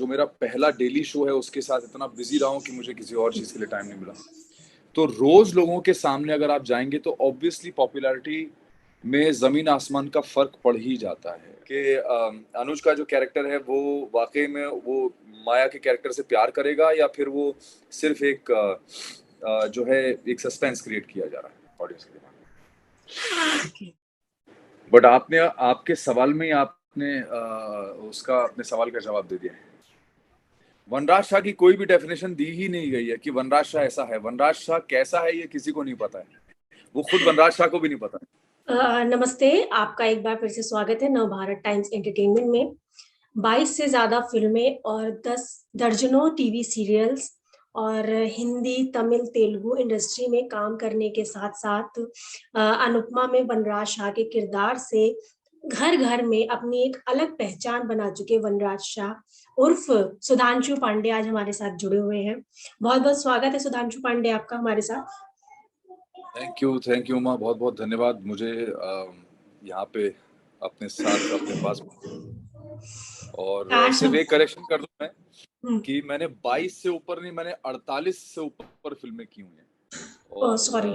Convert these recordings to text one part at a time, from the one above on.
जो मेरा पहला डेली शो है उसके साथ इतना बिजी रहा हूँ कि मुझे किसी और चीज के लिए टाइम नहीं मिला। तो रोज लोगों के सामने अगर आप जाएंगे तो ऑब्वियसली पॉपुलैरिटी में जमीन आसमान का फर्क पड़ ही जाता है कि अनुज का जो कैरेक्टर है वो वाकई में वो माया के कैरेक्टर से प्यार करेगा या फिर वो सिर्फ एक जो है एक सस्पेंस क्रिएट किया जा रहा है ऑडियंस के लिए। बट आपने आपके सवाल में ही आपने उसका अपने सवाल का जवाब दे दिया है। वनराज शाह की कोई भी डेफिनेशन दी ही नहीं गई है कि वनराज शाह ऐसा है। वनराज शाह कैसा है ये किसी को नहीं पता है, वो खुद वनराज शाह को भी नहीं पता है। नमस्ते, आपका एक बार फिर से स्वागत है नवभारत टाइम्स एंटरटेनमेंट में। 22 से ज्यादा फिल्में और 10 दर्जनों टीवी सीरियल्स और हिंदी, तमिल, तेलुगु इंडस्ट्री में काम करने के साथ साथ अनुपमा में वनराज शाह के किरदार से घर घर में अपनी एक अलग पहचान बना चुके वनराज शाह उर्फ सुधांशु पांडे आज हमारे साथ जुड़े हुए हैं। बहुत बहुत स्वागत है सुधांशु पांडे आपका हमारे साथ। थैंक यू उमा, बहुत बहुत धन्यवाद मुझे यहाँ पे अपने साथ अपने पास। और सिर्फ एक करेक्शन कर दूं मैं कि मैंने 22 से ऊपर नहीं, मैंने 48 से ऊपर फिल्में की हुई हैं। और सॉरी,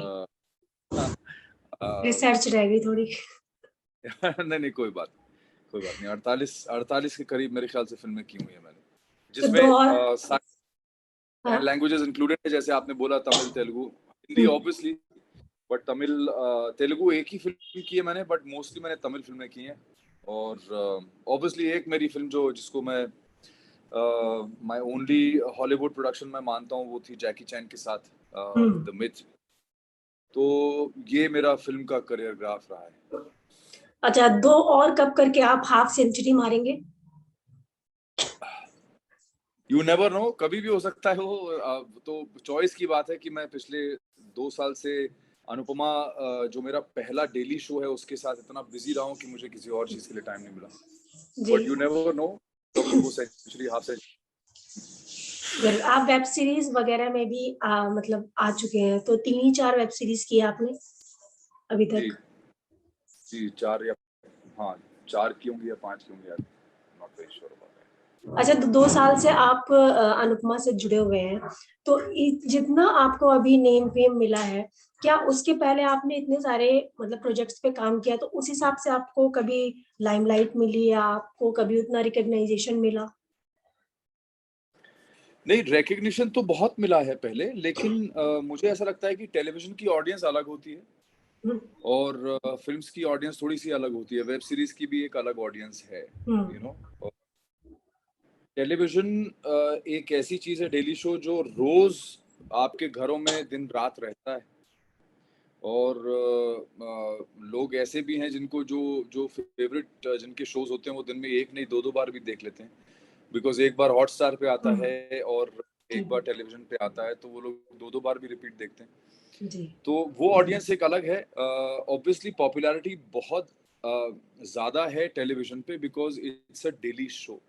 रिसर्च रह गई थोड़ी। नहीं कोई बात नहीं। 48 के करीब मेरे ख्याल से फिल्में की हुई है मैंने, तो दो और जिसमें लैंग्वेजेस इंक्लूडेड है। जैसे आपने बोला तमिल, तेलुगु, हिंदी ऑब्वियसली, बट तमिल तेलुगु एक ही फिल्म की है मैंने, बट मोस्टली मैंने तमिल फिल्में की हैं। और ऑब्वियसली एक मेरी फिल्म जो जिसको मैं माय ओनली हॉलीवुड प्रोडक्शन में मानता हूँ वो थी जैकी चैन के साथ द मिथ। तो ये मेरा फिल्म का करियर ग्राफ रहा है। अच्छा, दो और कब करके आप हाफ सेंचुरी मारेंगे? यू नेवर नो, कभी भी हो सकता है वो। तो चॉइस की बात है कि मैं पिछले 2 साल से अनुपमा जो मेरा पहला डेली शो है उसके साथ इतना बिजी रहा हूँ कि मुझे किसी और चीज के लिए टाइम नहीं मिला। बट यू नेवर नो कब वो सेंचुरी हाफ सेंचुरी। आप वेब सीरीज वगैरह में भी मतलब आ चुके हैं, तो 3-4 वेब सीरीज की आपने अभी तक? जी 4 या हाँ 4 की होंगी या 5 की होंगी यार, not very sure about that. अच्छा, तो 2 साल से आप अनुपमा से जुड़े हुए हैं, तो जितना आपको अभी नेम फेम मिला है, क्या उसके पहले आपने इतने सारे मतलब प्रोजेक्ट्स पे काम किया तो उस हिसाब से आपको कभी लाइमलाइट मिली या आपको कभी उतना रिकॉग्नाइजेशन मिला? नहीं, रिकग्निशन तो बहुत मिला है पहले, लेकिन मुझे ऐसा लगता है कि टेलीविजन की ऑडियंस अलग होती है और फिल्म्स की ऑडियंस थोड़ी सी अलग होती है। वेब सीरीज की भी एक अलग ऑडियंस है, यू नो। टेलीविजन एक ऐसी चीज है, डेली शो, जो रोज आपके घरों में दिन रात रहता है। और लोग ऐसे भी हैं जिनको जो जो फेवरेट जिनके शोज होते हैं वो दिन में एक नहीं दो दो बार भी देख लेते हैं, बिकॉज एक बार हॉटस्टार पे आता है और एक बार टेलीविजन पे आता है, तो वो लोग दो दो बार भी रिपीट देखते हैं। जी। तो वो ऑडियंस एक अलग है। ऑब्वियसली पॉपुलैरिटी बहुत ज्यादा है टेलीविजन पे because it's a daily show.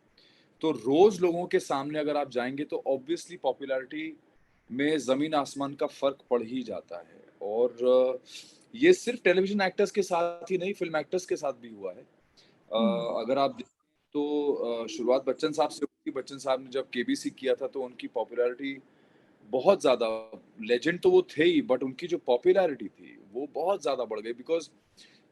तो रोज लोगों के सामने अगर आप जाएंगे तो ऑब्वियसली पॉपुलैरिटी में जमीन आसमान का फर्क पड़ ही जाता है। और ये सिर्फ टेलीविजन एक्टर्स के साथ ही नहीं, फिल्म एक्टर्स के साथ भी हुआ है। अगर आप देखें तो शुरुआत बच्चन साहब से हुई। बच्चन साहब ने जब केबीसी किया था तो उनकी पॉपुलैरिटी बहुत ज्यादा, लेजेंड तो वो थे ही, बट उनकी जो पॉपुलैरिटी थी वो बहुत ज्यादा बढ़ गई बिकॉज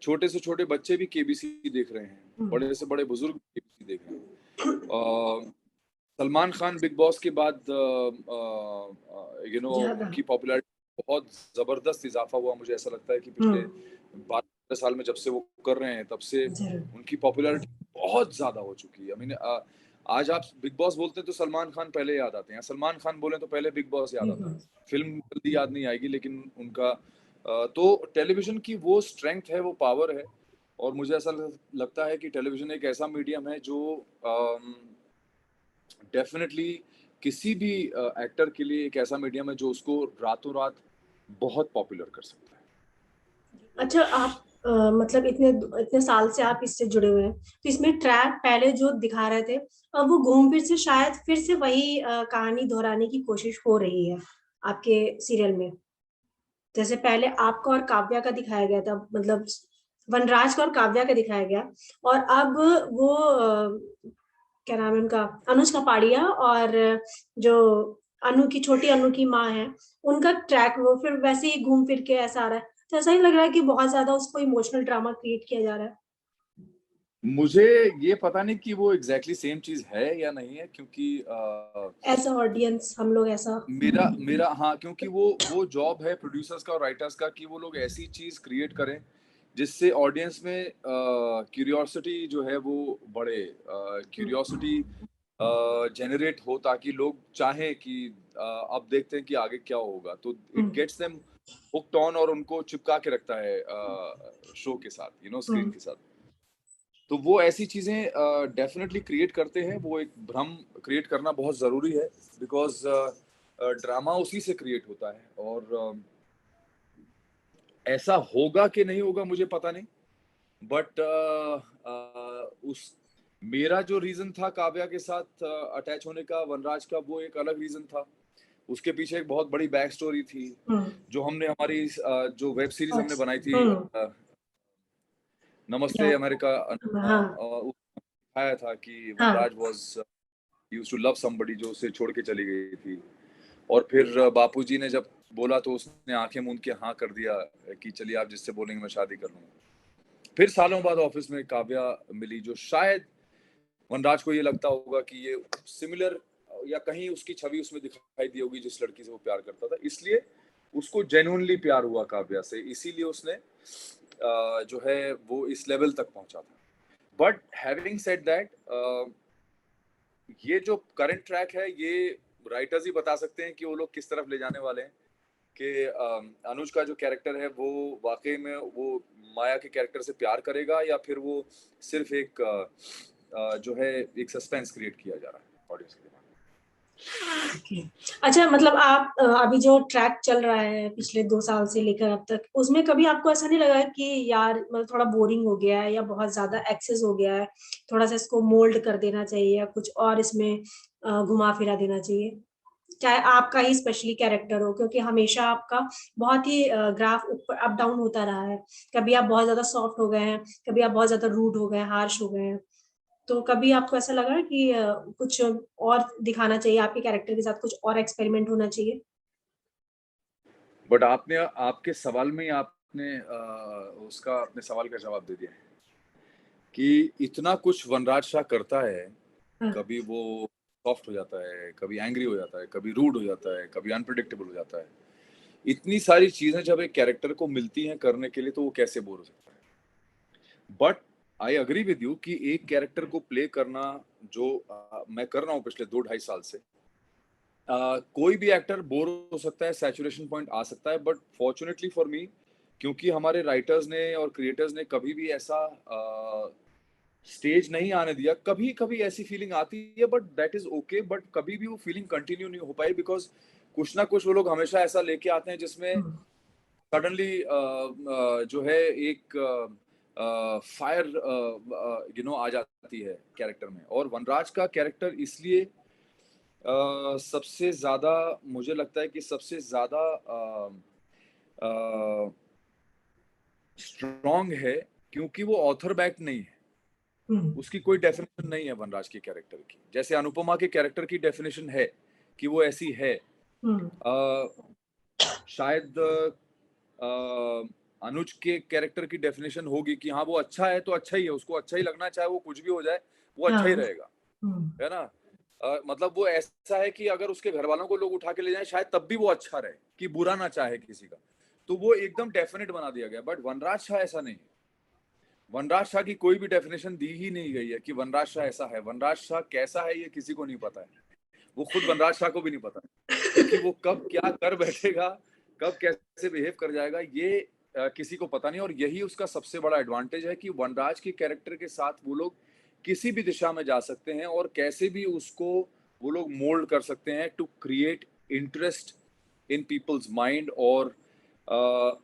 छोटे से छोटे बच्चे भी केबीसी देख रहे हैं, बड़े से बड़े बुजुर्ग केबीसी देख रहे हैं। सलमान खान बिग बॉस के बाद उनकी पॉपुलैरिटी बहुत जबरदस्त इजाफा हुआ। मुझे ऐसा लगता है कि पिछले 12 साल में जब से वो कर रहे हैं तब से उनकी पॉपुलैरिटी बहुत ज्यादा हो चुकी है। आई मीन आज आप बिग बॉस बोलते हैं तो सलमान खान पहले याद आते हैं, सलमान खान बोले तो पहले बिग बॉस याद आता है। फिल्म जल्दी याद नहीं आएगी, लेकिन उनका तो टेलीविजन की वो स्ट्रेंथ है, वो पावर है। और मुझे ऐसा लगता है कि टेलीविजन एक ऐसा मीडियम है जो डेफिनेटली किसी भी एक्टर के लिए एक ऐसा मीडियम है जो उसको रातों रात बहुत पॉपुलर कर सकता है। अच्छा, आप मतलब इतने इतने साल से आप इससे जुड़े हुए हैं, तो इसमें ट्रैक पहले जो दिखा रहे थे, अब वो घूम फिर से शायद फिर से वही कहानी दोहराने की कोशिश हो रही है आपके सीरियल में। जैसे पहले आपका और काव्या का दिखाया गया था, मतलब वनराज का और काव्या का दिखाया गया, और अब वो क्या नाम है उनका, अनुज कपाड़िया और जो छोटी अनु की माँ है, उनका ट्रैक वो फिर वैसे ही घूम फिर के ऐसा आ रहा है, तो ऐसा ही लग रहा है कि बहुत ज्यादा उसको इमोशनल ड्रामा क्रिएट किया जा रहा है। मुझे ये पता नहीं कि वो एग्जैक्टली सेम चीज है या नहीं है, क्योंकि एज अ ऑडियंस हम लोग ऐसा मेरा मेरा हाँ, क्योंकि वो जॉब है प्रोड्यूसर्स का और राइटर्स का कि वो लोग ऐसी चीज क्रिएट करें जिससे ऑडियंस में क्यूरियोसिटी जो है वो बढ़े, क्यूरियोसिटी जनरेट हो, ताकि लोग चाहें कि अब देखते हैं कि आगे क्या होगा, तो it gets them hooked on और उनको चिपका के रखता है शो के साथ, स्क्रीन के साथ। तो वो ऐसी चीजें डेफिनेटली क्रिएट करते हैं, वो एक भ्रम क्रिएट करना बहुत जरूरी है, बिकॉज ड्रामा उसी से क्रिएट होता है। और ऐसा होगा कि नहीं होगा मुझे पता नहीं, बट उस मेरा जो रीजन था काव्या के साथ अटैच होने का, वनराज का, वो एक अलग रीजन था। उसके पीछे एक बहुत बड़ी बैक स्टोरी थी, जो हमने हमारी जो वेब सीरीज हमने बनाई थी, नमस्ते अमेरिका, दिखाया था कि Vanraj was used to love somebody, जो उसे छोड़ के चली गई थी। और फिर बापूजी ने जब बोला तो उसने आंखें मूंद के हाँ कर दिया कि चलिए आप जिससे बोलेंगे मैं शादी कर लूंगा। फिर सालों बाद ऑफिस में काव्या मिली, जो शायद वनराज को ये लगता होगा कि ये सिमिलर या कहीं उसकी छवि उसमें दिखाई दी होगी जिस लड़की से वो प्यार करता था, इसलिए उसको जेन्युइनली प्यार हुआ काव्या से, इसीलिए उसने जो है वो इस लेवल तक पहुंचा था। बट हैविंग सेड दैट, ये जो करंट ट्रैक है ये राइटर्स ही बता सकते हैं कि वो लोग किस तरफ ले जाने वाले हैं, कि अनुज का जो कैरेक्टर है वो वाकई में वो माया के कैरेक्टर से प्यार करेगा, या फिर वो सिर्फ एक जो है एक सस्पेंस क्रिएट किया जा रहा है ऑडियंस के दिमाग में। अच्छा, मतलब आप अभी जो ट्रैक चल रहा है पिछले 2 साल से लेकर अब तक, उसमें कभी आपको ऐसा नहीं लगा कि यार मतलब थोड़ा बोरिंग हो गया है या बहुत ज्यादा एक्सेस हो गया है, थोड़ा सा इसको मोल्ड कर देना चाहिए या कुछ और इसमें घुमा फिरा देना चाहिए, चाहे आपका ही स्पेशली कैरेक्टर हो, क्योंकि हमेशा आपका बहुत ही ग्राफ ऊपर अप डाउन होता रहा है। कभी आप बहुत ज्यादा सॉफ्ट हो गए हैं, कभी आप बहुत ज्यादा रूड हो गए, हार्श हो गए हैं, तो कभी आपको ऐसा लगा कि कुछ और दिखाना चाहिए, आपके कैरेक्टर के साथ कुछ और एक्सपेरिमेंट होना चाहिए? बट आपने आपके सवाल में ही आपने उसका अपने सवाल का जवाब दे दिया है कि इतना कुछ वनराज शाह करता है, कभी वो सॉफ्ट हो जाता है, कभी एंग्री हो जाता है, कभी रूड हो जाता है, कभी अनप्रिडिक्टेबल हो जाता है। इतनी सारी चीजें जब एक कैरेक्टर को मिलती हैं करने के लिए, तो वो कैसे बोर हो सकता है। But I agree with you कि एक कैरेक्टर को प्ले करना, जो मैं कर रहा हूँ पिछले 2-2.5 साल से, कोई भी एक्टर बोर हो सकता है, सैचुरेशन पॉइंट आ सकता है, बट फॉर्चुनेटली फॉर मी, क्योंकि हमारे राइटर्स ने और क्रिएटर्स ने कभी भी ऐसा स्टेज नहीं आने दिया। कभी कभी ऐसी फीलिंग आती है, but that is okay, but कभी भी वो फीलिंग कंटिन्यू नहीं हो पाई, बिकॉज कुछ ना कुछ वो लोग हमेशा ऐसा लेके आते हैं जिसमें सडनली जो है एक फायर आ जाती है कैरेक्टर में। और वनराज का कैरेक्टर इसलिए सबसे ज्यादा, मुझे लगता है कि सबसे ज्यादा स्ट्रॉन्ग है, क्योंकि वो ऑथर बैक नहीं है। उसकी कोई डेफिनेशन नहीं है वनराज के कैरेक्टर की, जैसे अनुपमा के कैरेक्टर की डेफिनेशन है कि वो ऐसी है। शायद अनुज के कैरेक्टर की डेफिनेशन होगी कि हाँ वो अच्छा है तो अच्छा ही है, उसको अच्छा ही लगना, चाहे वो कुछ भी हो जाए वो अच्छा ही रहेगा, है ना। मतलब वो ऐसा है कि अगर उसके घर वालों को लोग उठा के ले जाएं शायद तब भी वो अच्छा रहे, कि बुरा ना चाहे किसी का, तो वो एकदम डेफिनेट बना दिया गया। बट वनराज शाह ऐसा नहीं है। वनराज शाह की कोई भी डेफिनेशन दी ही नहीं गई है कि वनराज शाह ऐसा है। वनराज शाह कैसा है ये किसी को नहीं पता है, वो खुद वनराज शाह को भी नहीं पता है, क्योंकि वो कब क्या कर बैठेगा, कब कैसे बिहेव कर जाएगा, ये किसी को पता नहीं। और यही उसका सबसे बड़ा एडवांटेज है कि वनराज के कैरेक्टर के साथ वो लोग किसी भी दिशा में जा सकते हैं और कैसे भी उसको वो लोग मोल्ड कर सकते हैं to create interest in people's mind, और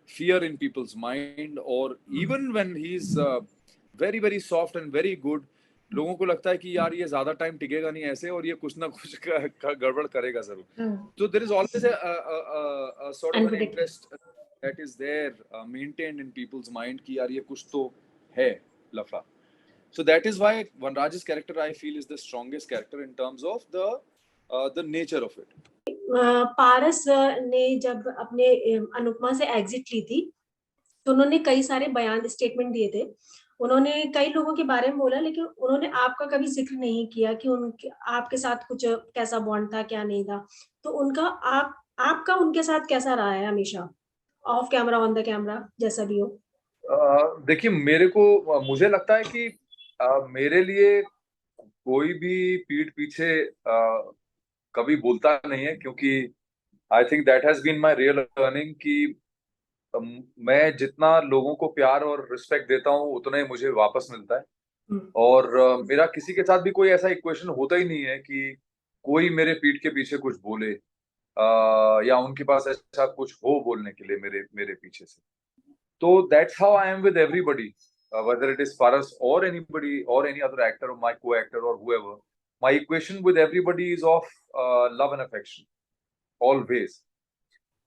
fear in people's mind, or even when he's very very soft and very good, लोगों को लगता है कि यार ये ज्यादा टाइम टिकेगा नहीं ऐसे, और ये कुछ ना कुछ गड़बड़ करेगा जरूर। तो there is always a sort of an interest that is there maintained in people's mind कि यार ये कुछ तो है लफड़ा। So that is why Vanraj's character I feel is the strongest character in terms of the nature of it. पारस ने जब अपने अनुपमा से एग्जिट ली थी तो उन्होंने कई सारे बयान स्टेटमेंट दिए थे। उन्होंने कई लोगों के बारे में बोला, लेकिन उन्होंने आपका कभी जिक्र नहीं किया कि उनके आपके साथ कुछ कैसा बॉन्ड था, क्या नहीं था। तो उनका आपका उनके साथ कैसा रहा है हमेशा, of camera, on the camera, जैसा भी हो? देखिए मुझे लगता है कि मेरे लिए कोई भी पीठ पीछे कभी बोलता नहीं है, क्योंकि I think that has been my real learning कि मैं जितना लोगों को प्यार और रिस्पेक्ट देता हूँ उतना ही मुझे वापस मिलता है। और मेरा किसी के साथ भी कोई ऐसा इक्वेशन होता ही नहीं है कि कोई मेरे पीठ के पीछे कुछ बोले या उनके पास ऐसा कुछ हो बोलने के लिए मेरे मेरे पीछे से। तो that's how I am with everybody, whether it is Paras or anybody or any other actor or my co-actor or whoever. My equation with everybody is of love and affection always.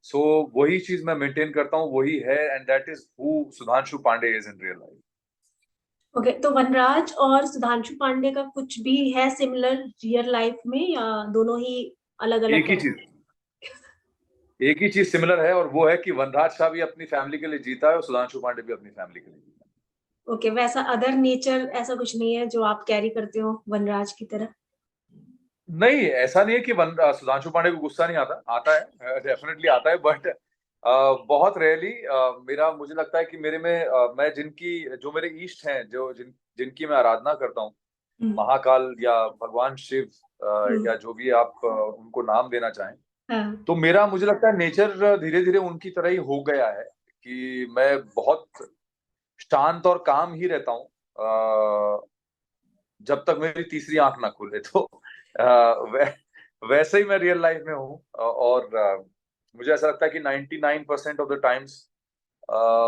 So वही चीज मैं maintain करता हूँ, वही है, and that is who Sudhanshu Pandey is in real life. Okay, तो वनराज और सुधांशु पांडे का कुछ भी है सिमिलर रियल लाइफ में, या दोनों ही अलग अलग? एक ही चीज सिमिलर है, और वो है कि वनराज शाह भी अपनी फैमिली के लिए जीता है और सुधांशु पांडे भी अपनी फैमिली के लिए जीता है। ओके, वैसा अदर नेचर ऐसा कुछ नहीं है जो आप कैरी करते हो वनराज की तरह? नहीं, ऐसा नहीं है कि सुधांशु पांडे को गुस्सा नहीं आता, आता है, डेफिनेटली आता है, बट बहुत रेयरली मुझे लगता है कि मेरे में मैं जो मेरे इष्ट हैं, जिनकी मैं आराधना करता हूँ, महाकाल या भगवान शिव या जो भी आप उनको नाम देना चाहें, तो मुझे लगता है नेचर धीरे धीरे उनकी तरह ही हो गया है कि मैं बहुत शांत और काम ही रहता हूँ जब तक मेरी तीसरी आंख ना खुले। तो वैसे ही मैं रियल लाइफ में हूँ, और मुझे ऐसा लगता है कि 99% ऑफ द टाइम्स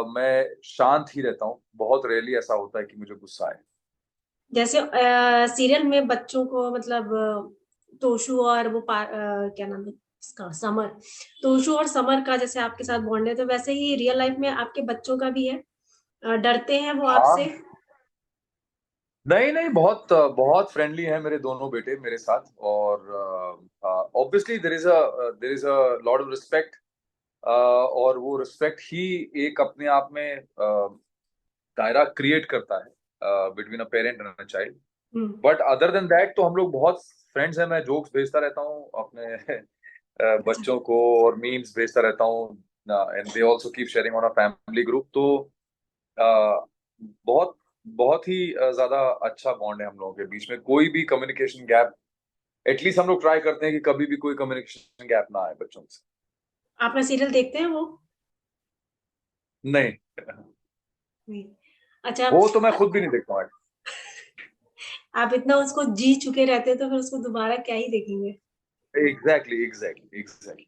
मैं शांत ही रहता हूँ। बहुत रेयरली ऐसा होता है कि मुझे गुस्सा आए। जैसे सीरियल में बच्चों को, मतलब तोशु और वो क्या नाम है इसका, समर, तोशु और समर का जैसे आपके साथ बॉन्ड है, तो वैसे ही रियल लाइफ में आपके बच्चों का भी है? डरते हैं वो आपसे? नहीं नहीं, बहुत बहुत फ्रेंडली है मेरे दोनों बेटे मेरे साथ, और obviously there is a lot of respect, और वो रिस्पेक्ट ही एक अपने आप में दायरा क्रिएट करता है between a parent and a child. But other than that तो हम लोग बहुत फ्रेंड्स हैं। मैं जोक्स भेजता रहता हूँ अपने बच्चों को, और मीम्स भेजता रहता हूँ, and they also keep sharing on a family group. तो बहुत बहुत ही ज्यादा अच्छा बॉन्ड है हम लोगों के बीच में। कोई भी कम्युनिकेशन गैप, एटलीस्ट हम लोग ट्राई करते हैं कि कभी भी कोई कम्युनिकेशन गैप ना आए बच्चों से। आपका सीरियल देखते हैं वो? नहीं, अच्छा। वो तो मैं खुद भी नहीं देखता हूँ। आप इतना उसको जी चुके रहते हैं तो फिर उसको दोबारा क्या ही देखेंगे? Exactly exactly exactly.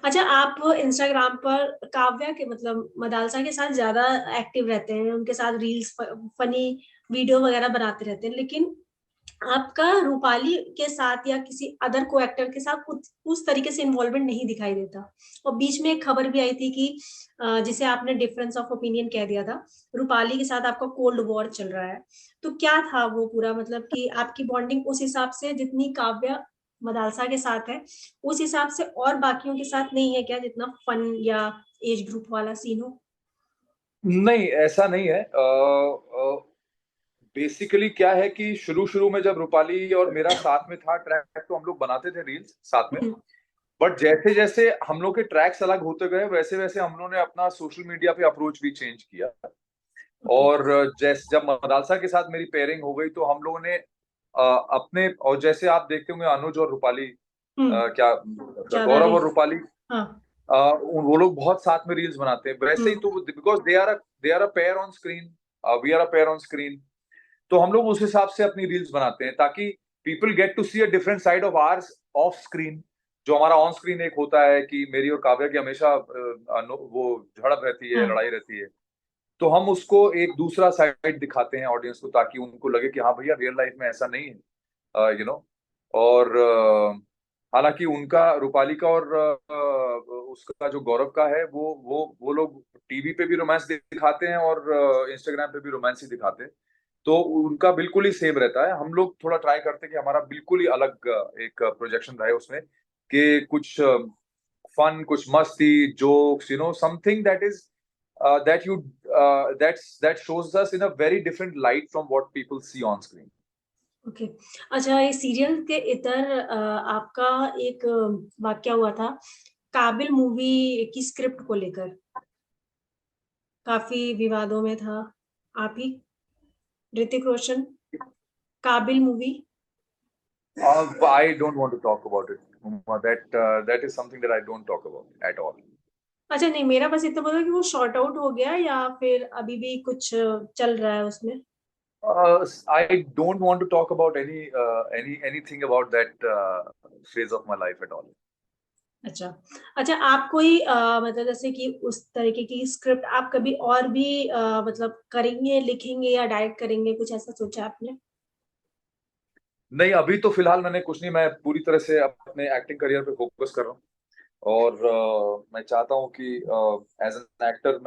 अच्छा, आप इंस्टाग्राम पर काव्या के, मतलब मदालसा के साथ ज्यादा एक्टिव रहते हैं, उनके साथ रील्स, फनी वीडियो वगैरह बनाते रहते हैं, लेकिन आपका रूपाली के साथ या किसी अदर को एक्टर के साथ उस तरीके से इन्वॉल्वमेंट नहीं दिखाई देता। और बीच में एक खबर भी आई थी कि जिसे आपने डिफरेंस ऑफ ओपिनियन कह दिया था, रूपाली के साथ आपका कोल्ड वॉर चल रहा है। तो क्या था वो पूरा, मतलब कि आपकी बॉन्डिंग उस हिसाब से जितनी काव्या मदालसा के साथ है, उस हिसाब से और बाकियों के साथ नहीं है क्या, जितना फन या एज ग्रुप वाला सीन हो? नहीं, ऐसा नहीं है। बेसिकली क्या है कि शुरू शुरू में जब रूपाली और मेरा साथ में था ट्रैक, तो हम लोग बनाते थे रील्स साथ में। बट जैसे जैसे हम लोग के ट्रैक्स अलग होते गए, वैसे वैसे हम लोगों ने अपना सोशल मीडिया पे अप्रोच भी चेंज किया। और जब मदालसा के साथ मेरी पेयरिंग हो गई, तो हम लोगों ने अपने, और जैसे आप देखते होंगे अनुज और रूपाली, क्या गौरव और रूपाली, वो लोग बहुत साथ में रील्स बनाते हैं। वैसे ही तो because they are a pair on screen, we are a pair on screen, तो हम लोग उस हिसाब से अपनी रील्स बनाते हैं ताकि people get to see a different side of ours of screen. जो हमारा ऑन स्क्रीन एक होता है कि मेरी और काव्या की हमेशा वो झड़प रहती है, लड़ाई रहती है, तो हम उसको एक दूसरा साइड दिखाते हैं ऑडियंस को, ताकि उनको लगे कि हाँ भैया, रियल लाइफ में ऐसा नहीं है, यू नो। और हालांकि उनका, रूपाली का और उसका जो गौरव का है, वो लोग टीवी पे भी रोमांस दिखाते हैं और इंस्टाग्राम पे भी रोमांस ही दिखाते हैं। तो उनका बिल्कुल ही सेम रहता है। हम लोग थोड़ा ट्राई करते हैं कि हमारा बिल्कुल ही अलग एक प्रोजेक्शन रहे उसमें, कि कुछ फन, कुछ मस्ती, jokes, something that is that you that shows us in a very different light from what people see on screen. Okay. अच्छा, ये सीरियल के इतर आपका एक वाकया हुआ था काबिल मूवी की स्क्रिप्ट को लेकर, काफी विवादों में था। आप ही, ऋतिक रोशन, काबिल movie. I don't want to talk about it. That is something that I don't talk about at all. अच्छा, नहीं, मेरा बस इतना पता कि वो शॉर्ट आउट हो गया या फिर अभी भी कुछ चल रहा है उसमें। I don't want to talk about anything about that phase of my life at all. अच्छा। अच्छा, आप कोई मतलब जैसे कि उस तरीके की स्क्रिप्ट आप कभी और भी मतलब करेंगे, लिखेंगे या डायरेक्ट करेंगे, कुछ ऐसा सोचा आपने? नहीं, अभी तो फिलहाल मैंने कुछ नहीं, मैं पूरी तरह से अपने एक्टिंग करियर पे फोकस कर रहा हूँ। और मैं चाहता हूँ कि एज एन एक्टर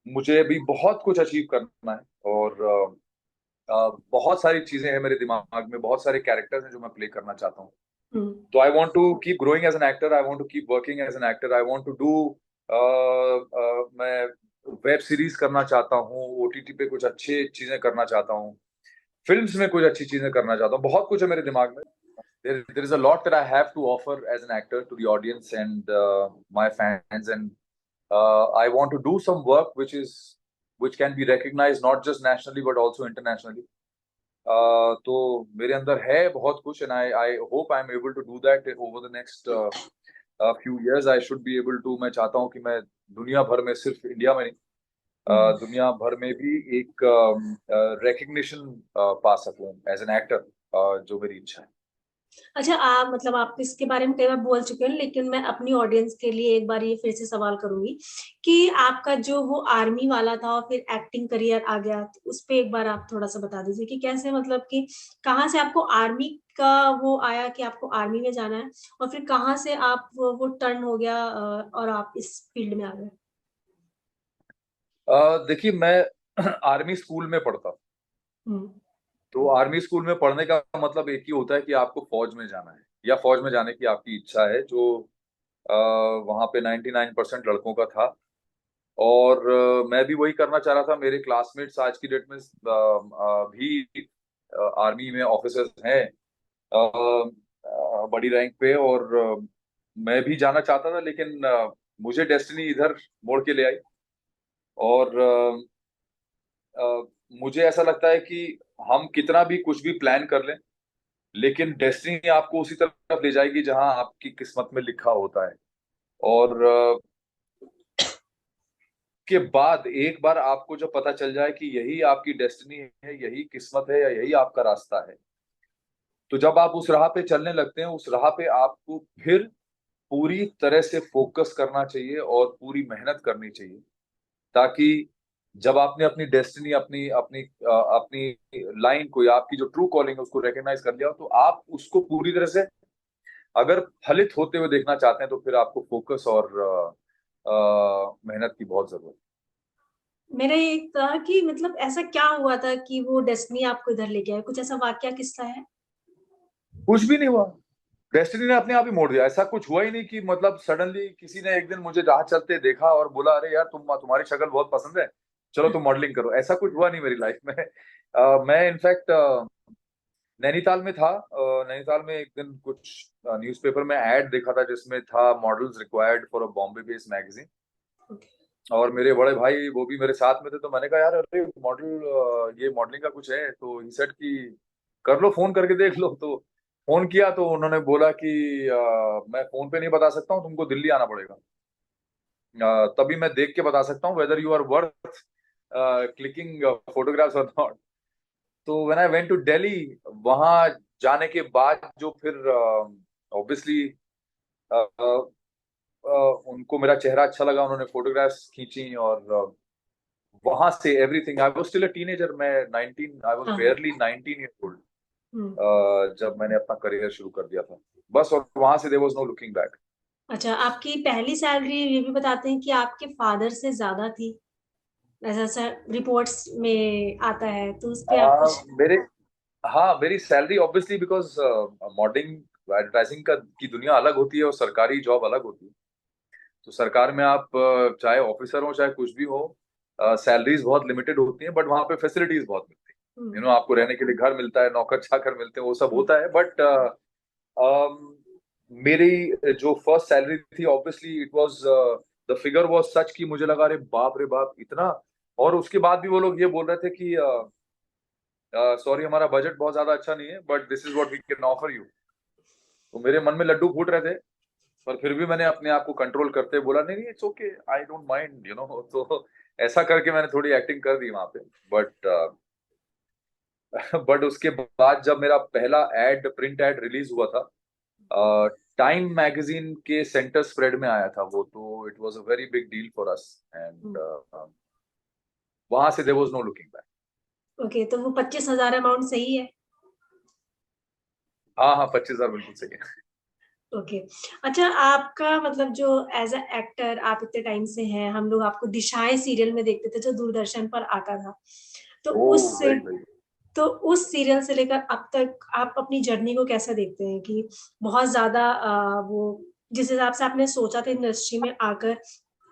मुझे भी बहुत कुछ अचीव करना है। और बहुत सारी चीजें हैं मेरे दिमाग में, बहुत सारे कैरेक्टर्स हैं जो मैं प्ले करना चाहता हूँ। हम्म। तो I want to keep growing as an actor, I want to keep working as an actor, I want to do मैं वेब सीरीज करना चाहता हूँ, ओटीटी पे कुछ अच्छी चीजें करना चाहता हूँ, फिल्म्स में कुछ अच्छी चीजें करना चाहता हूँ। बहुत कुछ है मेरे दिमाग में। there is a lot that I have to offer as an actor to the audience and my fans, and I want to do some work which can be recognized not just nationally but also internationally. तो मेरे अंदर है बहुत कुछ, and I hope I'm able to do that over the next few years. I should be able to, मैं चाहता हूँ कि मैं दुनिया भर में, सिर्फ इंडिया में नहीं, दुनिया भर में भी एक रिकग्निशन पा सकूं एज एन एक्टर, जो मेरी इच्छा है। अच्छा, आप मतलब आप इसके बारे में कई बार बोल चुके हैं, लेकिन मैं अपनी ऑडियंस के लिए एक बार ये फिर से सवाल करूंगी कि आपका जो वो आर्मी वाला था और फिर एक्टिंग करियर आ गया, तो उस पे एक बार आप थोड़ा सा बता दीजिए कि कैसे, मतलब कि कहाँ से आपको आर्मी का वो आया कि आपको आर्मी में जाना है, और फिर कहाँ से आप वो टर्न हो गया और आप इस फील्ड में आ गए। देखिए, मैं आर्मी स्कूल में पढ़ता, हम्म। तो आर्मी स्कूल में पढ़ने का मतलब एक ही होता है कि आपको फौज में जाना है या फौज में जाने की आपकी इच्छा है, जो वहां पे 99% लड़कों का था। और मैं भी वही करना चाह रहा था। मेरे क्लासमेट्स आज की डेट में भी आर्मी में ऑफिसर्स हैं, बड़ी रैंक पे। और मैं भी जाना चाहता था, लेकिन मुझे डेस्टिनी इधर मोड़ के ले आई। और मुझे ऐसा लगता है कि हम कितना भी कुछ भी प्लान कर लें, लेकिन डेस्टिनी आपको उसी तरफ ले जाएगी जहां आपकी किस्मत में लिखा होता है। और के बाद एक बार आपको जब पता चल जाए कि यही आपकी डेस्टिनी है, यही किस्मत है, या यही आपका रास्ता है, तो जब आप उस राह पे चलने लगते हैं, उस राह पे आपको फिर पूरी तरह से फोकस करना चाहिए और पूरी मेहनत करनी चाहिए, ताकि जब आपने अपनी डेस्टिनी, अपनी अपनी अपनी लाइन को, या आपकी जो ट्रू कॉलिंग है उसको रिकॉग्नाइज कर लिया हो, तो आप उसको पूरी तरह से अगर फलित होते हुए देखना चाहते हैं, तो फिर आपको फोकस और मेहनत की बहुत जरूरत है। मेरा ये था कि मतलब ऐसा क्या हुआ था कि वो डेस्टिनी आपको इधर लेके आया, कुछ ऐसा वाकया किस्सा है? कुछ भी नहीं हुआ, डेस्टिनी ने अपने आप ही मोड़ दिया। ऐसा कुछ हुआ ही नहीं कि मतलब सडनली किसी ने एक दिन मुझे राह चलते देखा और बोला, अरे यार, तुम्हारी शक्ल बहुत पसंद है, चलो तुम मॉडलिंग करो। ऐसा कुछ हुआ नहीं मेरी लाइफ में। मैं इनफैक्ट नैनीताल में था। नैनीताल में एक दिन कुछ न्यूज़पेपर में ऐड देखा था जिसमें था models required for a Bombay based magazine. और मेरे बड़े भाई वो भी मेरे साथ में थे, तो मैंने कहा, यार अरे मॉडल, ये मॉडलिंग का कुछ है। तो ही सेड कि कर लो, फोन करके देख लो। तो फोन किया तो उन्होंने बोला कि मैं फोन पे नहीं बता सकता हूँ, तुमको दिल्ली आना पड़ेगा, तभी मैं देख के बता सकता हूँ whether you are worth clicking photographs और नॉट। तो when I went to Delhi, वहां जाने के बाद जो फिर ऑब्वियसली उनको मेरा चेहरा अच्छा लगा, उन्होंने फोटोग्राफ्स खींची। और वहां से everything, I was still a teenager, मैं 19, आई वाज हाँ। बेयरली 19 ईयर ओल्ड हम्म। जब मैंने अपना करियर शुरू कर दिया था, बस। और वहां से there was no looking back. अच्छा, आपकी पहली सैलरी ये भी बताते हैं कि आपके फादर से ज्यादा थी? ऐसा ऐसा रिपोर्ट्स में आता है, तो उस पे आप आ, कुछ। मेरे हाँ, मेरी salary obviously because modelling advertising का की दुनिया अलग होती है और सरकारी जॉब अलग होती है। तो सरकार में आप चाहे ऑफिसर हो चाहे कुछ भी हो, सैलरीज बहुत लिमिटेड होती हैं, बट वहाँ पे फैसिलिटीज बहुत मिलती हैं। हम्म, आपको रहने के लिए घर मिलता है, नौकर चाकर मिलते हैं, वो सब हम्म, होता है, बट मेरी जो फर्स्ट सैलरी थी obviously it was the figure was such कि मुझे लगा, अरे बाप रे बाप, इतना। और उसके बाद भी वो लोग ये बोल रहे थे कि सॉरी, हमारा बजट बहुत ज्यादा अच्छा नहीं है, but this is what we can offer you. तो मेरे मन में लड्डू फूट रहे थे, पर फिर भी मैंने अपने आप को कंट्रोल करते हुए बोला, नहीं नहीं, it's okay, I don't mind, तो ऐसा करके मैंने थोड़ी एक्टिंग कर दी वहां पे। बट बट उसके बाद जब मेरा पहला एड, प्रिंट एड रिलीज हुआ था, टाइम मैगजीन के सेंटर स्प्रेड में आया था वो, तो it was a very big deal for us, and hmm. वहां से there was no looking back. Okay, तो वो 25,000 अमाउंट सही है? हाँ हाँ, 25,000 बिल्कुल सही है। ओके। अच्छा, आपका मतलब जो एज अ एक्टर आप इतने टाइम से हैं, हम लोग आपको दिशाएं सीरियल में देखते थे जो दूरदर्शन पर आता था, तो ओह, उस वेरी वेरी। तो उस सीरियल से लेकर अब तक आप अपनी जर्नी को कैसा देखते हैं कि बहुत ज्यादा वो जिस हिसाब से आपने सोचा था इंडस्ट्री में आकर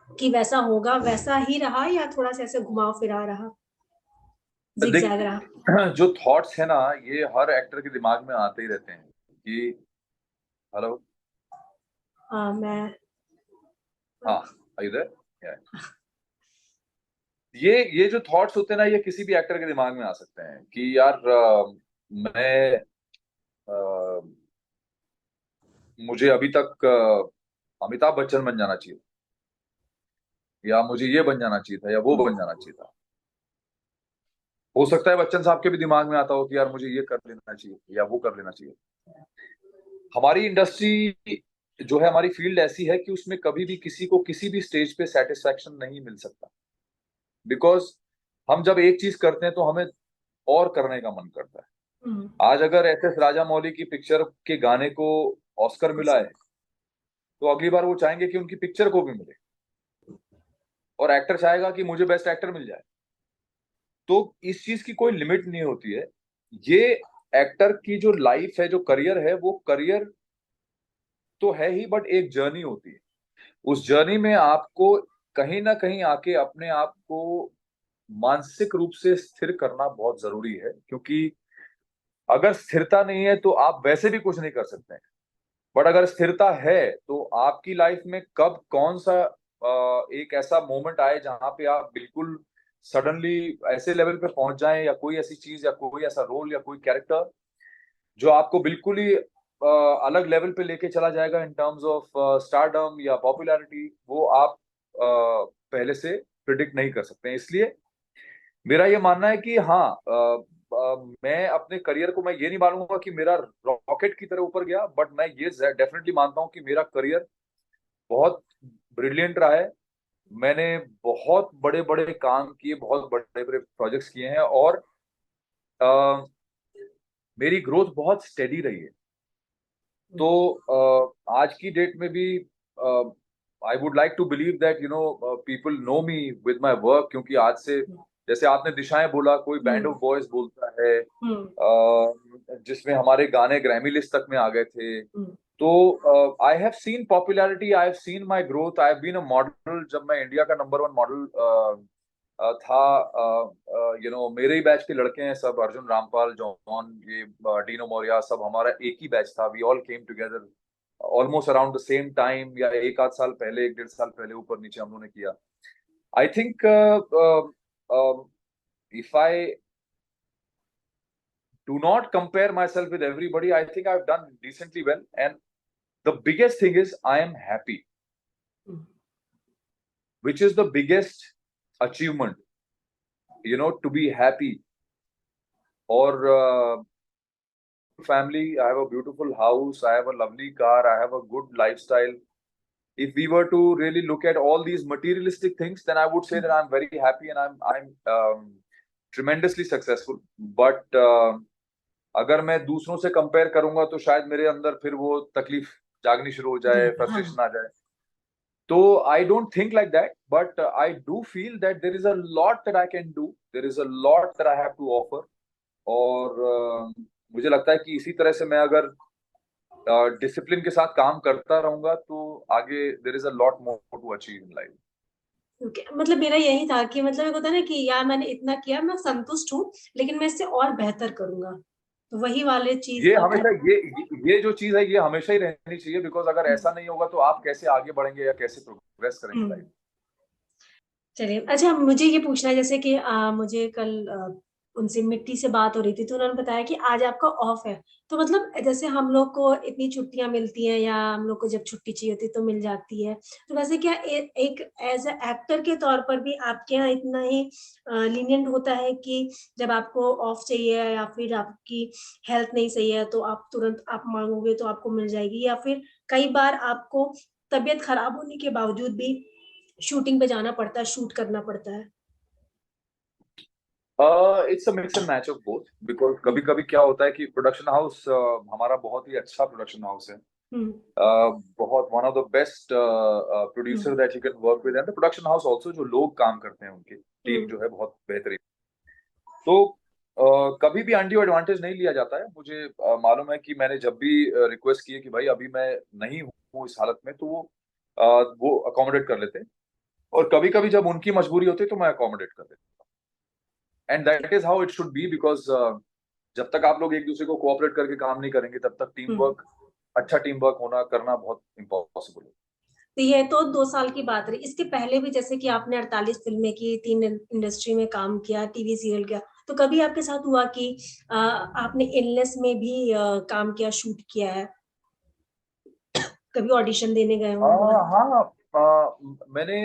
कि वैसा होगा वैसा ही रहा, या थोड़ा सा ऐसे घुमाव फिरा रहा, जिगजैग रहा? देखिए, जो थॉट्स है ना, ये हर एक्टर के दिमाग में आते ही रहते हैं कि, हेलो, हाँ, मैं। हाँ, आर यू देयर? ये जो थॉट्स होते हैं ना, ये किसी भी एक्टर के दिमाग में आ सकते हैं कि यार, मैं अ, मुझे अभी तक अमिताभ बच्चन बन जाना चाहिए, या मुझे ये बन जाना चाहिए था, या वो बन जाना चाहिए था। हो सकता है बच्चन साहब के भी दिमाग में आता हो कि यार मुझे ये कर लेना चाहिए या वो कर लेना चाहिए। हमारी इंडस्ट्री जो है, हमारी फील्ड ऐसी है कि उसमें कभी भी किसी को किसी भी स्टेज पे सेटिस्फैक्शन नहीं मिल सकता, बिकॉज हम जब एक चीज करते हैं तो हमें और करने का मन करता है। हम्म। आज अगर एस एस राजामौली की पिक्चर के गाने को ऑस्कर मिला है, तो अगली बार वो चाहेंगे कि उनकी पिक्चर को भी मिले, और एक्टर चाहेगा कि मुझे बेस्ट एक्टर मिल जाए। तो इस चीज की कोई लिमिट नहीं होती है। ये एक्टर की जो लाइफ है, जो करियर है, वो करियर तो है ही, बट एक जर्नी होती है। उस जर्नी में आपको कहीं ना कहीं आके अपने आप को मानसिक रूप से स्थिर करना बहुत जरूरी है, क्योंकि अगर स्थिरता नहीं है तो आप वैसे भी कुछ नहीं कर सकते हैं। बट अगर स्थिरता है तो आपकी लाइफ में कब कौन सा एक ऐसा मोमेंट आए जहां पे आप बिल्कुल सडनली ऐसे लेवल पे पहुंच जाएं, या कोई ऐसी चीज या कोई ऐसा रोल या कोई कैरेक्टर जो आपको बिल्कुल ही अलग लेवल पे लेके चला जाएगा इन टर्म्स ऑफ स्टारडम या पॉपुलैरिटी, वो आप पहले से प्रिडिक्ट नहीं कर सकते हैं। इसलिए मेरा ये मानना है कि हाँ, मैं अपने करियर को, मैं ये नहीं मानूंगा कि मेरा रॉकेट की तरह ऊपर गया, बट मैं ये डेफिनेटली मानता हूँ कि मेरा करियर बहुत ब्रिलियंट रहा है। मैंने बहुत बड़े बड़े काम किए, बहुत बड़े बड़े प्रोजेक्ट्स किए हैं, और अ, मेरी ग्रोथ बहुत स्टेडी रही है। तो आज की डेट में भी I would like to believe that people know me with my work, क्योंकि आज से, जैसे आपने दिशाएं बोला, कोई बैंड हम्म। ऑफ बॉयज बोलता है, हम्म। जिसमें हमारे गाने ग्रैमी लिस्ट तक में आ गए थे। हम्म। तो I have seen popularity, I have seen my growth, I have been a model. जब मैं इंडिया का नंबर वन मॉडल था, मेरे ही बैच के लड़के हैं सब, अर्जुन रामपाल, जॉन, ये डीनो मोरिया, सब हमारा एक ही बैच था। We all came together almost around the same time, या एक आध साल पहले, एक डेढ़ साल पहले, ऊपर नीचे हम लोगों ने किया। I think if I do not compare myself with everybody, I think I've done decently well. And the biggest thing is I am happy, hmm. which is the biggest achievement, to be happy. Or family, I have a beautiful house, I have a lovely car, I have a good lifestyle. If we were to really look at all these materialistic things, then I would say that I'm very happy, and I'm tremendously successful. But अगर मैं दूसरों से compare करूंगा तो शायद मेरे अंदर फिर वो तकलीफ जागनी शुरू हो जाए, हाँ। फ्रस्ट्रेशन आ जाए। तो I don't think like that, but I do feel that there is a lot that I can do, there is a lot that I have to offer. और मुझे लगता है कि इसी तरह से मैं अगर डिसिप्लिन के साथ काम करता रहूंगा तो आगे there is a lot more to achieve in life. Okay, मतलब मेरा यही था कि मतलब एक होता है ना कि यार मैंने इतना किया, मैं संतुष्ट हूँ, लेकिन मैं इससे और बेहतर करूंगा, तो वही वाले चीज ये आप हमेशा ये जो चीज है ये हमेशा ही रहनी चाहिए, बिकॉज अगर ऐसा नहीं होगा तो आप कैसे आगे बढ़ेंगे या कैसे प्रोग्रेस करेंगे हम्म। लाइफ। चलिए, अच्छा मुझे ये पूछना है, जैसे कि मुझे कल उनसे मिट्टी से बात हो रही थी, तो उन्होंने बताया कि आज आपका ऑफ है। तो मतलब जैसे हम लोग को इतनी छुट्टियां मिलती हैं, या हम लोग को जब छुट्टी चाहिए होती है तो मिल जाती है, तो वैसे क्या एक एज ए एक्टर के तौर पर भी आपके यहाँ इतना ही लीनियंट होता है कि जब आपको ऑफ चाहिए या फिर आपकी हेल्थ नहीं सही है तो आप तुरंत आप मांगोगे तो आपको मिल जाएगी, या फिर कई बार आपको तबीयत खराब होने के बावजूद भी शूटिंग पे जाना पड़ता है, शूट करना पड़ता है? It's a mix and match of both, because कभी हम्म। कभी क्या होता है कि प्रोडक्शन हाउस हमारा बहुत ही अच्छा प्रोडक्शन हाउस है। हम्म। बहुत one of the best producer hmm. That you can work with, and the production house also, जो लोग काम करते हैं उनकी टीम हम्म। जो है बहुत बेहतरीन। तो कभी भी अनड्यू एडवांटेज नहीं लिया जाता है। मुझे मालूम है कि मैंने जब भी रिक्वेस्ट की है कि भाई अभी मैं नहीं हूँ इस हालत में, तो वो अकोमोडेट कर लेते हैं। और कभी कभी जब उनकी मजबूरी होती है तो मैं अकोमोडेट कर देता हूँ, and that is how it should be, because जब तक आप लोग एक दूसरे को कोऑपरेट करके काम नहीं करेंगे तब तक टीम हम्म। वर्क, अच्छा टीम वर्क होना करना बहुत इम्पॉसिबल है। तो ये तो 2 साल की बात रही, इसके पहले भी जैसे कि आपने 48 फिल्में की, 3 इंडस्ट्री में काम किया, टीवी सीरियल किया, तो कभी आपके साथ हुआ कि आपने इलनेस में भी काम किया, शूट किया है, कभी ऑडिशन देने गए हो बहुत? हाँ, मैंने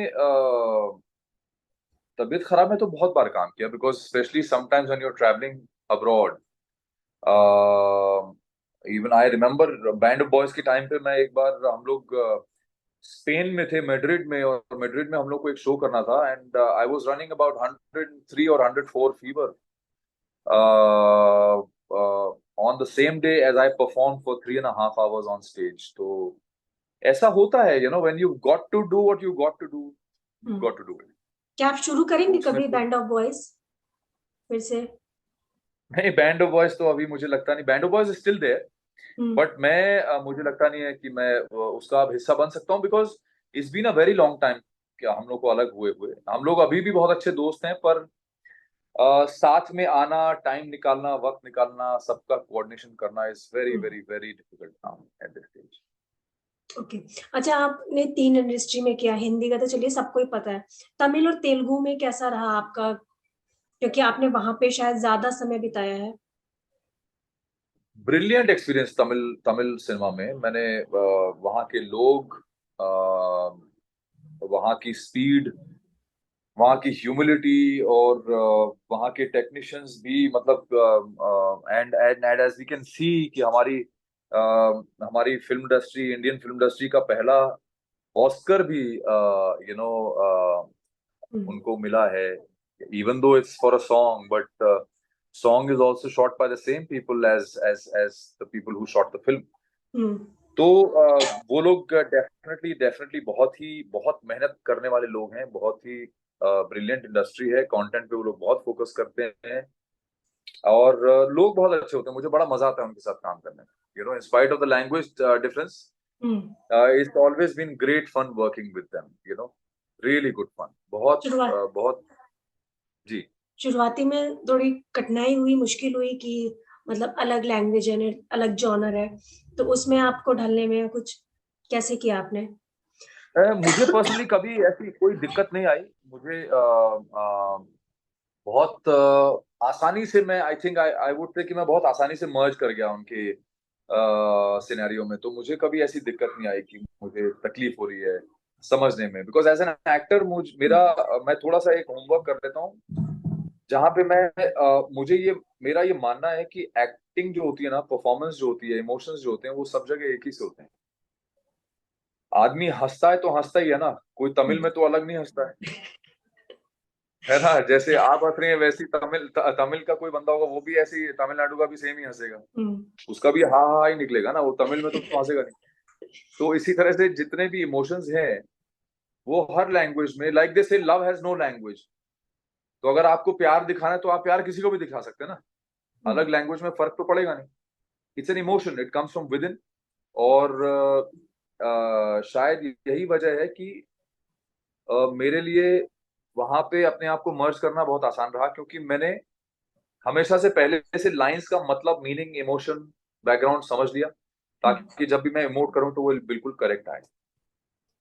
तबीयत खराब में तो बहुत बार काम किया, because specially sometimes when you are travelling abroad. Even I remember band of boys के टाइम पे मैं एक बार, हम लोग स्पेन में थे, मैड्रिड में, और मैड्रिड में हम लोग को एक शो करना था, and I was running about 103 और 104 fever on the same day as I perform for 3.5 hours on stage. तो ऐसा होता है, when you got to do what you got to do, you hmm. Got to do it. क्या आप शुरू तो करेंगे उसमें कभी तो बैंड ऑफ बॉयज फिर से? नहीं, बैंड ऑफ वॉइस तो अभी मुझे लगता नहीं, band of voice still there, hmm. But मैं मुझे लगता नहीं है कि मैं उसका अब हिस्सा बन सकता हूँ, because it's been a very long time क्या हम लोग को अलग हुए हुए। हम लोग अभी भी बहुत अच्छे दोस्त हैं, पर साथ में आना, टाइम निकालना, वक्त निकालना, सबका कोऑर्डिनेशन करना is very hmm. Very very difficult now at this stage. Okay. अच्छा, आपने 3 इंडस्ट्री में किया, हिंदी का तो चलिए सबको ही पता है, तमिल और तेलुगु में कैसा रहा आपका, क्योंकि आपने वहां पे शायद ज्यादा समय बिताया है? Brilliant experience Tamil Tamil cinema में। मैंने वहाँ के लोग, वहाँ की स्पीड, वहाँ की ह्यूमिलिटी, और वहाँ के टेक्नीशियंस भी, मतलब and and as we can see कि हमारी film industry, Indian film industry का पहला ऑस्कर भी हम्म। उनको मिला है, even though it's for a song, but song is also shot by the same people as the people who shot the film. Hmm. तो वो लोग डेफिनेटली डेफिनेटली बहुत मेहनत करने वाले लोग हैं, बहुत ही ब्रिलियंट इंडस्ट्री है, कंटेंट पे वो लोग बहुत फोकस करते हैं, और लोग बहुत अच्छे होते हैं। मुझे बड़ा मजा आता है उनके साथ काम करने में, in spite of the language difference. Hmm. It's always been great fun working with them, really good fun, बहुत शुरुआत बहुत। जी। शुरुआती में थोड़ी कठिनाई हुई, मुश्किल हुई कि मतलब अलग लैंग्वेज है, अलग जॉनर है, तो उसमें आपको ढलने में कुछ कैसे किया आपने? मुझे पर्सनली कभी ऐसी कोई दिक्कत नहीं आई। मुझे बहुत आसानी से, मैं I think I I would say कि मैं बहुत आसानी से मर्ज कर गया उनके सिनेरियो में। तो मुझे कभी ऐसी दिक्कत नहीं आई कि मुझे तकलीफ हो रही है समझने में, बिकॉज एज एन एक्टर मैं थोड़ा सा एक होमवर्क कर लेता हूँ, जहाँ पे मैं मुझे ये मेरा ये मानना है कि एक्टिंग जो होती है ना, परफॉर्मेंस जो होती है, इमोशंस जो होते हैं, वो सब जगह एक ही से होते हैं। आदमी हंसता है तो हंसता ही है ना, कोई तमिल में तो अलग नहीं हंसता है ना। जैसे आप हंस रहे हैं वैसी तमिल का कोई बंदा होगा, वो भी ऐसी तमिलनाडु का भी सेम ही हंसेगा, हम्म। उसका भी हा हा ही निकलेगा ना, वो तमिल में तो हंसेगा नहीं। तो इसी तरह से जितने भी इमोशंस हैं, वो हर लैंग्वेज में, लाइक दे से लव हैज नो लैंग्वेज, तो अगर आपको प्यार दिखाना है तो आप प्यार किसी को भी दिखा सकते हैं ना, अलग लैंग्वेज में फर्क तो पड़ेगा नहीं। It's an emotion, it comes from with in. और शायद यही वजह है कि मेरे लिए वहां पे अपने आप को मर्ज करना बहुत आसान रहा, क्योंकि मैंने हमेशा से पहले से लाइंस का मतलब, मीनिंग, इमोशन, बैकग्राउंड समझ लिया, ताकि जब भी मैं इमोट करूं तो वो बिल्कुल करेक्ट आए।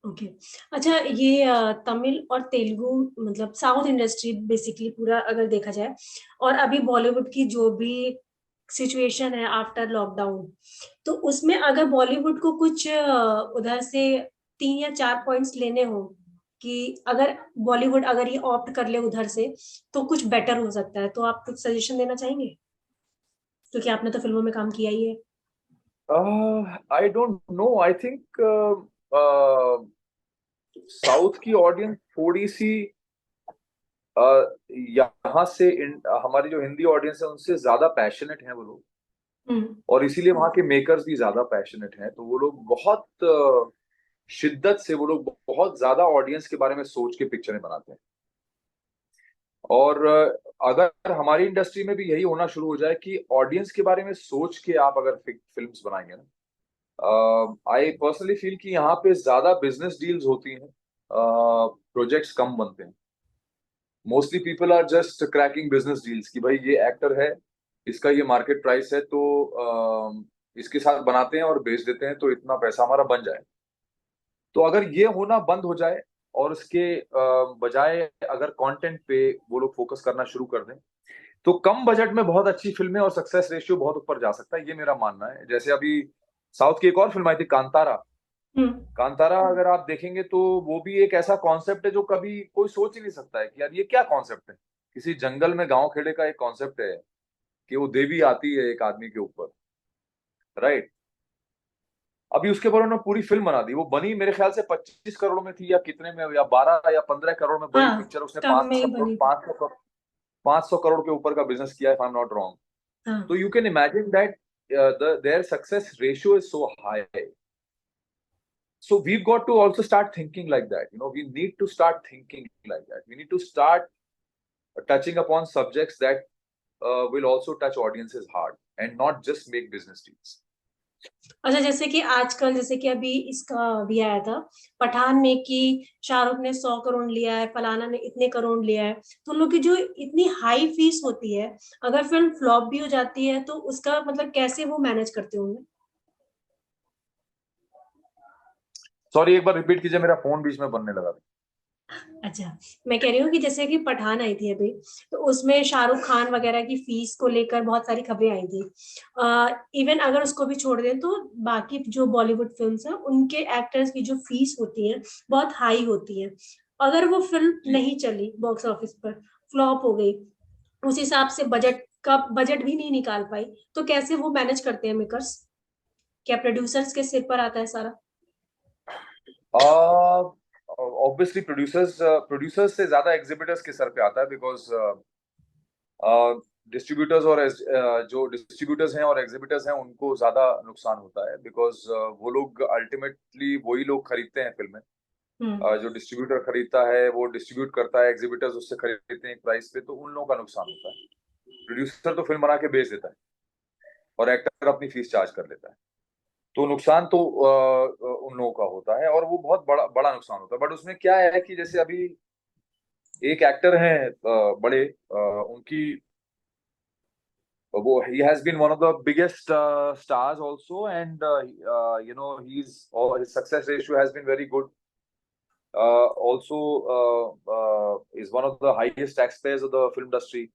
ओके। अच्छा, ये तमिल और तेलुगु मतलब साउथ इंडस्ट्री बेसिकली पूरा अगर देखा जाए, और अभी बॉलीवुड की जो भी सिचुएशन है आफ्टर लॉकडाउन, तो उसमें अगर बॉलीवुड को कुछ उधर से 3 या 4 पॉइंट्स लेने हो कि अगर बॉलीवुड अगर ये ऑप्ट कर ले उधर से तो कुछ बेटर हो सकता है, तो आप कुछ सजेशन देना चाहेंगे, क्योंकि आपने तो फिल्मों में काम किया ही है। I don't know, I think south की ऑडियंस थोड़ी सी यहाँ से हमारी जो हिंदी ऑडियंस है उनसे ज्यादा पैशनेट है वो लोग, हम्म। और इसीलिए वहाँ के मेकर्स भी ज्यादा पैशनेट हैं, तो वो लोग बहुत शिद्दत से, वो लोग बहुत ज्यादा ऑडियंस के बारे में सोच के पिक्चरें बनाते हैं। और अगर हमारी इंडस्ट्री में भी यही होना शुरू हो जाए कि ऑडियंस के बारे में सोच के आप अगर फिल्म्स बनाएंगे ना, आई पर्सनली फील कि यहाँ पे ज्यादा बिजनेस डील्स होती हैं, प्रोजेक्ट्स कम बनते हैं। Mostly people are just cracking business deals कि भाई ये एक्टर है, इसका ये मार्केट प्राइस है, तो इसके साथ बनाते हैं और बेच देते हैं, तो इतना पैसा हमारा बन जाए। तो अगर ये होना बंद हो जाए और उसके बजाय अगर कंटेंट पे वो लोग फोकस करना शुरू कर दें, तो कम बजट में बहुत अच्छी फिल्में और सक्सेस रेशियो बहुत ऊपर जा सकता है, ये मेरा मानना है। जैसे अभी साउथ की एक और फिल्म आई थी, कांतारा। हम्म। कांतारा अगर आप देखेंगे तो वो भी एक ऐसा कॉन्सेप्ट है जो कभी कोई सोच ही नहीं सकता है कि यार ये क्या कॉन्सेप्ट है। किसी जंगल में गांव खेड़े का एक कॉन्सेप्ट है कि वो देवी आती है एक आदमी के ऊपर, राइट। अभी उसके ऊपर उन्होंने पूरी फिल्म बना दी, वो बनी मेरे ख्याल से 25 करोड़ में थी, या कितने में, या 12 या 15 करोड़ में बड़ी हाँ, पिक्चर, उसने कम पांच में ही सौ बनी करोड़ थी। 500 करोड़ के ऊपर का बिजनेस किया, if I am not wrong. हाँ। तो you can imagine that their success ratio is so high. So we've got to also start thinking like that. We need to start thinking like that. We need to start touching upon subjects that will also touch audiences hard and not just make business deals. अच्छा, जैसे कि आजकल जैसे कि अभी इसका भी आया था पठान में कि शाहरुख ने 100 करोड़ लिया है, फलाना ने इतने करोड़ लिया है, तो उन लोग की जो इतनी हाई फीस होती है, अगर फिल्म फ्लॉप भी हो जाती है तो उसका मतलब कैसे वो मैनेज करते होंगे। सॉरी, एक बार रिपीट कीजिए, मेरा फोन बीच में बनने लगा था। अच्छा, मैं कह रही हूँ कि जैसे कि पठान आई थी अभी, तो उसमें शाहरुख खान वगैरह की फीस को लेकर बहुत सारी खबरें आई थी। इवन अगर उसको भी छोड़ दें तो बाकी जो बॉलीवुड फिल्म्स हैं उनके एक्टर्स की जो फीस होती है बहुत हाई होती है। अगर वो फिल्म जी। नहीं चली, बॉक्स ऑफिस पर फ्लॉप हो गई, उस हिसाब से बजट भी नहीं निकाल पाई, तो कैसे वो मैनेज करते हैं मेकर्स? क्या प्रोड्यूसर्स के सिर पर आता है सारा? ऑब्वियसली प्रोड्यूसर्स से ज्यादा एग्जिबिटर्स के सर पे आता है, बिकॉज डिस्ट्रीब्यूटर्स और जो डिस्ट्रीब्यूटर्स हैं और एग्जिबिटर्स हैं उनको ज्यादा नुकसान होता है, बिकॉज वो लोग अल्टीमेटली वही लोग खरीदते हैं फिल्में। हम्म। जो डिस्ट्रीब्यूटर खरीदता है वो डिस्ट्रीब्यूट करता है, एग्जिबिटर्स उससे खरीदते हैं एक प्राइस पे, तो उन लोगों का नुकसान होता है। प्रोड्यूसर तो फिल्म बना के बेच देता है और एक्टर अपनी फीस चार्ज कर लेता है, तो नुकसान तो उन लोगों का होता है, और वो बहुत बड़ा बड़ा नुकसान होता है। बट उसमें क्या है कि जैसे अभी एक एक्टर हैं बड़े, उनकी, वो he has been one of the biggest stars also, and his success ratio has been very good. Also is one of the highest taxpayers of the film industry.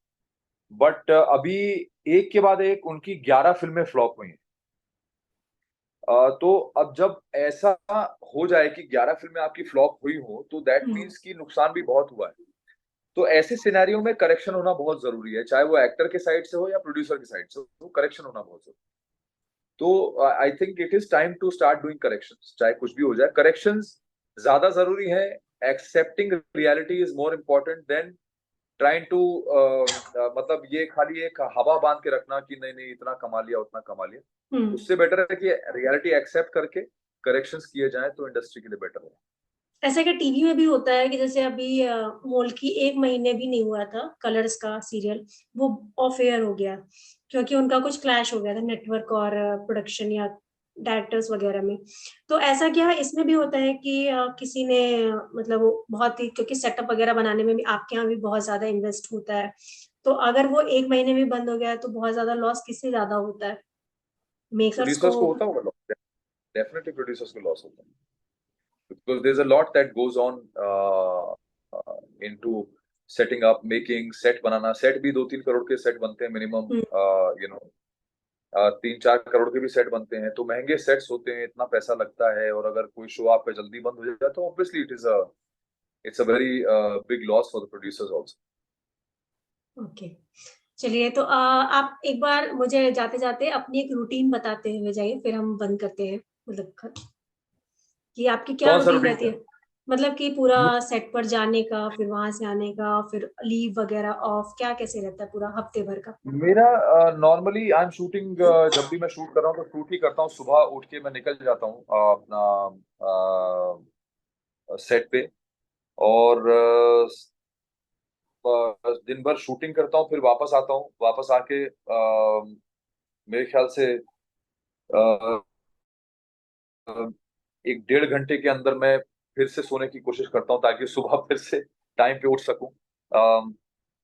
But अभी एक के बाद एक उनकी 11 फिल्में फ्लॉप हुई हैं। तो अब जब ऐसा हो जाए कि 11 फिल्में आपकी फ्लॉप हुई हो, तो दैट हम्म। मीन्स कि नुकसान भी बहुत हुआ है। तो ऐसे सिनेरियो में करेक्शन होना बहुत जरूरी है, चाहे वो एक्टर के साइड से हो या प्रोड्यूसर के साइड से हो, करेक्शन होना बहुत जरूरी है। तो I think it is time to start doing corrections, चाहे कुछ भी हो जाए, करेक्शंस ज्यादा जरूरी है। Accepting reality is more important than trying to, मतलब ये खाली एक हवा बांध के रखना कि नहीं नहीं इतना कमा लिया उतना कमा लिया। हम्म। उससे बेटर है कि रियलिटी एक्सेप्ट करके करेक्शंस किए जाएं, तो इंडस्ट्री के लिए बेटर है। ऐसा क्या टीवी में भी होता है कि जैसे अभी मोल्की 1 महीने भी नहीं हुआ था, कलर्स का सीरियल, वो ऑफ एयर हो गया, क्योंकि उनका कुछ क्लैश हो गया था नेटवर्क और प्रोडक्शन या डायरेक्टर्स वगैरह में। तो ऐसा क्या इसमें भी होता है कि किसी ने मतलब वो बहुत ही, क्योंकि सेटअप वगैरह बनाने में भी आपके यहाँ भी बहुत ज़्यादा इन्वेस्ट होता है, तो अगर वो 1 महीने में बंद हो गया, तो बहुत ज़्यादा लॉस किससे ज़्यादा होता है? मेकर्स को? प्रोड्यूसर्स को होता होगा लॉस, डेफिनेटली प्रोड्यूसर्स को लॉस होता है, because there's a lot that goes on into setting up, making set banana, set भी 2-3 करोड़ के सेट बनते हैं minimum, hmm, you know 3-4 crore के भी सेट बनते हैं, तो महंगे सेट्स होते हैं, इतना पैसा लगता है, और अगर कोई शो आपका जल्दी बंद हो जाए तो obviously it's a very big loss for the producers also. Okay. चलिए, तो आप एक बार मुझे जाते-जाते अपनी एक रूटीन बताते हुए जाइए, फिर हम बंद करते हैं, मतलब कि आपकी क्या कौन सा रूटीन रूटीन रहती है? है? मतलब कि पूरा सेट पर जाने का, फिर वहाँ से आने का, फिर लीव वगैरह ऑफ, क्या कैसे रहता है पूरा हफ्ते भर का? मेरा नॉर्मली आई एम शूटिंग, जब भी मैं शूट कर रहा हूँ तो शूट ही करता हूँ, सुबह उठ के मैं निकल जाता हूँ अपना सेट पे, और दिन भर शूटिंग करता हूँ, फिर वापस आता हूँ, वापस आके मेरे ख्याल से अ, 1-1.5 घंटे के अंदर मैं फिर से सोने की कोशिश करता हूँ ताकि सुबह फिर से टाइम पे उठ सकूं।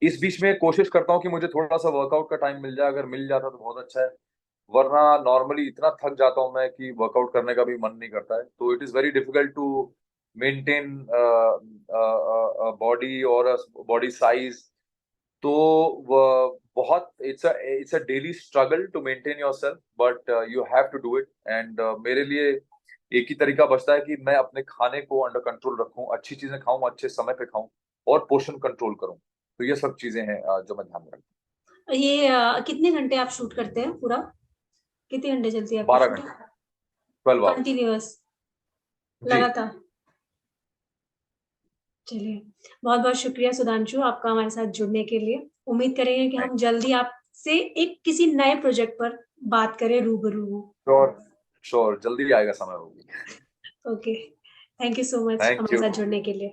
इस बीच में कोशिश करता हूँ कि मुझे थोड़ा सा वर्कआउट का टाइम मिल जाए, अगर मिल जाता तो बहुत अच्छा है, वरना नॉर्मली इतना थक जाता हूँ मैं कि वर्कआउट करने का भी मन नहीं करता है, तो it is very difficult to maintain body और बॉडी साइज, तो बहुत it's a daily struggle to maintain yourself, but you have to do it, and मेरे लिए एक ही तरीका बचता है कि मैं अपने खाने को अंडर कंट्रोल रखूं, अच्छी चीजें खाऊं, अच्छे समय पे खाऊं, और पोर्शन कंट्रोल करूं, तो ये सब चीजें हैं जो मैं ध्यान में रखता ये कितने घंटे आप शूट करते हैं पूरा? कितने घंटे चलती है हूँ। आपकी 12 घंटे, शूटिंग? 12 आवर्स। कंटिन्यूअस, जी, लगातार? चलिए, बहुत-बहुत शुक्रिया सुधांशु, आपका हमारे साथ जुड़ने के लिए। उम्मीद करेंगे कि थैंक हम जल्दी आपसे एक किसी नए प्रोजेक्ट पर बात करें रूबरू। श्योर, श्योर जल्दी आएगा समय, होगी। Okay, thank you so much thank हमारे यू, साथ जुड़ने के लिए।